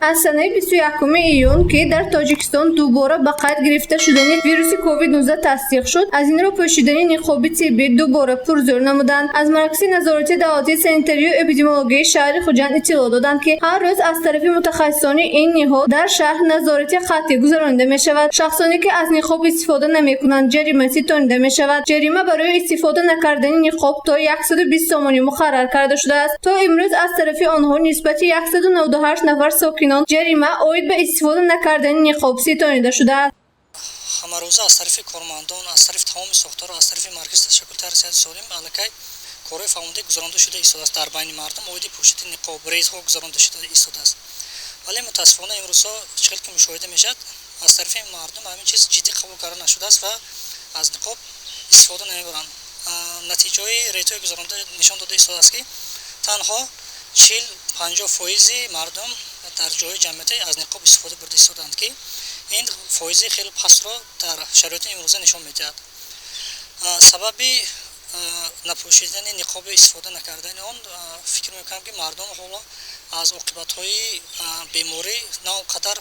از سنه 21 ایون که در تاجیکستان دوباره به قید گرفته شدن ویروس کووید 19 تصدیق شد، از این رو پوشیدن نقاب طبی دوباره پرزور نمودند. از مرکز نظارت دولتی سانیتری و اپیدمیولوژی شهر خوجند اطلاع دادند که هر روز از طرف متخصصان این نهاد در شهر نظارت قطعی گذرانده می شود. شخصانی که از نقاب استفاده نمی کنند جریمه ستانیده می شود. جریمه برای استفاده نکردن نقاب تا 120 تومانی مقرر کرده شده است. تا امروز از طرف آنها نسبت 198 نفر ساکنان جریمه عاید به استفاده نکردن نقاب ستانیده شده است. همه روزه از طرف کارمندان، از طرف تمام ساختار، از طرف مرکز تشکل ترسید سالم الکی کارهای فراوانده گذرانده شده ایستاده است. در بین مردم عاید پوشیدن نقاب ریزها گذرانده شده ایستاده است. ولی متاسفانه امروزها چقدر که مشاهده میشد از طرف مردم همین چیز جدی قبول کرده نشده است و از نقاب استفاده نمیبرند. نتیجه ریتهای گذرانده نشان داده ایستاده است که تنها 40-50% مردم در جای جمعیت از نقاب استفاده برده ایستادند که این فایز خیلی پست را در شرایط امروزه نشان میدهد. سبب نپوشیدن نقاب استفاده نکردن آن فکر میکنم که مردم حالا از عاقبت‌های بیماری نه اونقدر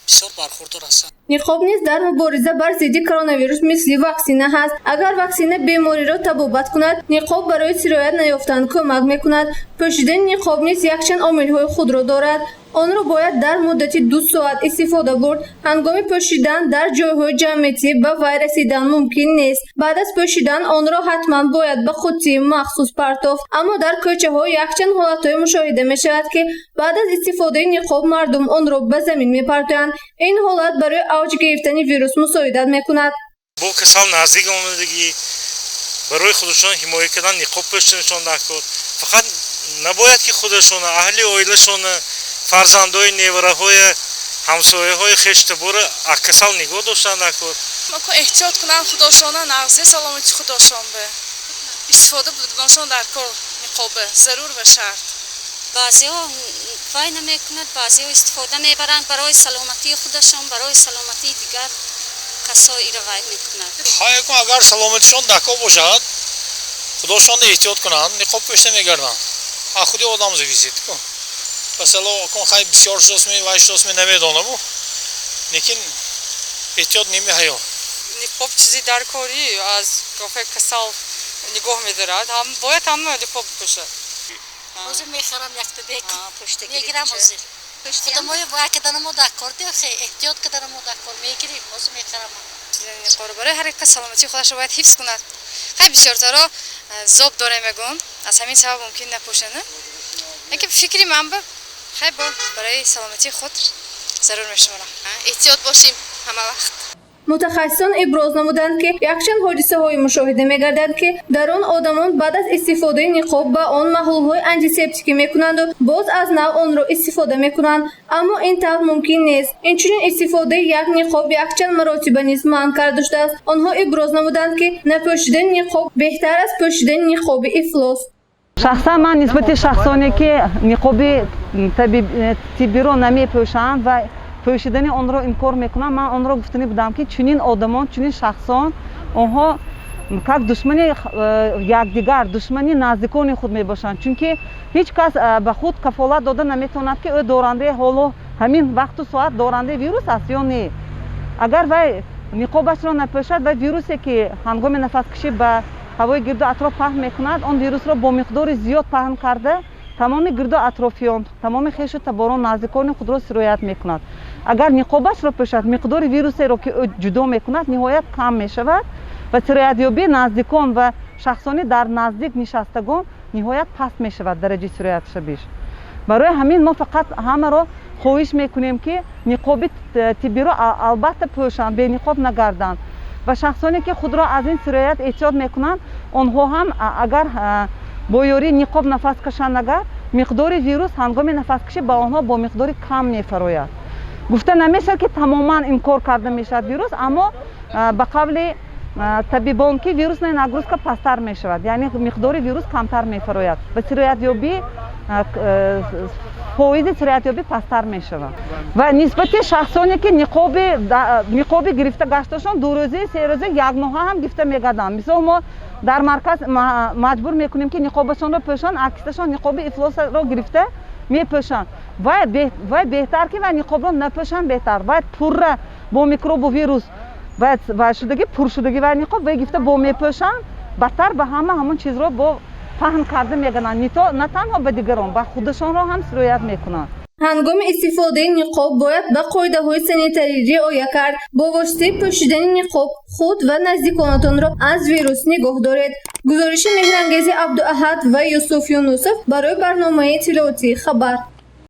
بسیار برخوردار هستند. نقاب نیز در مبارزه بر ضد کرونا ویروس مثل واکسینه هست. اگر واکسینه بیماری را تبابت کند، نقاب برای سرایت نیافتن کمک میکند. پوشیدن نقاب نیز یکچند عامل‌های خود را دارد. آن را باید در مدت 2 ساعت استفاده برد. هنگام پوشیدن در جایهای جمعیتی به وی رسیدن ممکن نیست. بعد از پوشیدن آن را حتما باید به قوطی مخصوص پرتافت. اما در کوچه‌ها یکچند حالت‌های مشاهده می‌شود که بعد از استفاده نقاب مردم آن را به زمین می‌پرتند. این حالت برای اوج گرفتن ویروس مساعدت می‌کند. با کسان نزدیک آمدگی برای خودشان حمایت کردن نقاب پوشیدنشان نکرد. فقط نباید که خودشان، اهل عائله‌شان، فرزندای نیوره‌های همسایه‌های خشتبار کسان نگاه داشتن نکرد. ما که احتیاط کنن خودشان نغزه سلامتی خودشان به استفاده بودنشان در کار نقابه ضرور به شرط. بعضی‌ها وای نمی‌کنند، بعضی‌ها استفاده می‌برند برای سلامتی خودشان، برای سلامتی دیگر کسایی را وای می‌کنند. اگر سلامتیشان دکا باشد خودشان احتیاط کنند نقاب پوشیده می‌گردند. خود آدم زویزید کن. مثلا کن خیلی بسیار شدسمی و شدسمی نمیدانم لیکن احتیاط نمی‌هایم. نقاب چیزی در کاری از کافه کسال نگاه می‌دارد. هم باید هم نقاب بپوشد. اوزی می‌خرم یک ببک می‌گیرم اوزی. خودمون باید کدنمو دکارتی خیلی احتیاط کدنمو دکار می‌گیریم اوزی می‌خرم. نقاب برای هر یک سلامتی خودش رو باید حفظ کند. خیلی بسیار زارا زوب داره میگم از همین سبب ممکن نپوشنه. اینکه فکری من خیلی برای سلامتی خود ضرور میشورم. احتیاط باشیم همه وقت. متخصصان ابراز نمودند که یکچند حادثه‌های مشاهده می‌گردد که در آن آدمان بعد از استفاده نقاب به آن محلول‌های آنتیسپتیکی می‌کنند و باز از نو آن را استفاده می‌کنند، اما این طور ممکن نیست. اینچنین استفاده یک نقاب یکچند مراتب نیز منع کرده شده است. آنها ابراز نمودند که نپوشیدن نقاب بهتر از پوشیدن نقاب افلاس. شخصا من نسبت شخصانی که نقاب طبی رو نمی‌پوشند و پوشیدن آن را انکار میکنم، من آن را گفتنی بودم که چنین آدمان، چنین شخصان آنها یک دشمن یکدیگر، دشمن نزدیکان خود میباشند، چون که هیچ کس به خود کفالت داده نمیتواند که او دارنده حالا همین وقت و ساعت دارنده ویروس است یا نه. اگر وی نقابش را نپوشد و ویروسی که هنگام نفس کشی به هوای گرد و اطراف پهن میکند، آن ویروس را با مقدار زیاد پهن کرده تمام گرد و اطرافیان، تمام خویش و تباران نزدیکان خود را سرایت میکند. اگر نقابش را پوشد مقدار ویروسی را که جدا میکند نهایت کم میشود و سرایت یابی نزدیکان و شخصانی در نزدیک نشستگان نهایت پست میشود درجه سرایتش بیش. برای همین ما فقط همه را خواهش میکنیم که نقاب طبی را البته پوشند، به نقاب نگردند و شخصانی که خود را از این سرایت احتیاط میکنند آنها هم اگر با یاری نقاب نفس کشند اگر مقدار ویروس هنگام نفس کشی با آنها با مقدار کم میفراید. گفته نمیشه که تماما انکار کرده میشد ویروس، اما به قول طبیبان که ویروس نگروز که پستر میشود، یعنی مقدار ویروس کمتر میفراید و سرایت یابی فایز سرایت یابی پستر میشود. و نسبت شخصانی که نقاب گرفته گشتشان 2 روزه 3 روزه یک ماه هم گرفته میگردند. مثلا ما در مرکز مجبور میکنیم که نقابشان را پوشند، عکسشان نقاب افلاس را گرفته میپوشند و بهتر که و نقاب را نپوشند بهتر و پر با میکروب و ویروس و شدگی پر شدگی و نقاب و گفته با میپوشند بدتر به همون چیز رو با فهم کرده میگنن نه تنها به دیگران و خودشان را هم سرایت میکنند. هنگام استفاده نقاب باید به قاعده های سانیتری رعایت کرد. با واسطه پوشیدن نقاب خود و نزدیکانتان را از ویروس نگاه دارید. گزارش مهرانگیز عبدالاحد و یوسف یونوسف برای برنامه اطلاعاتی خبر.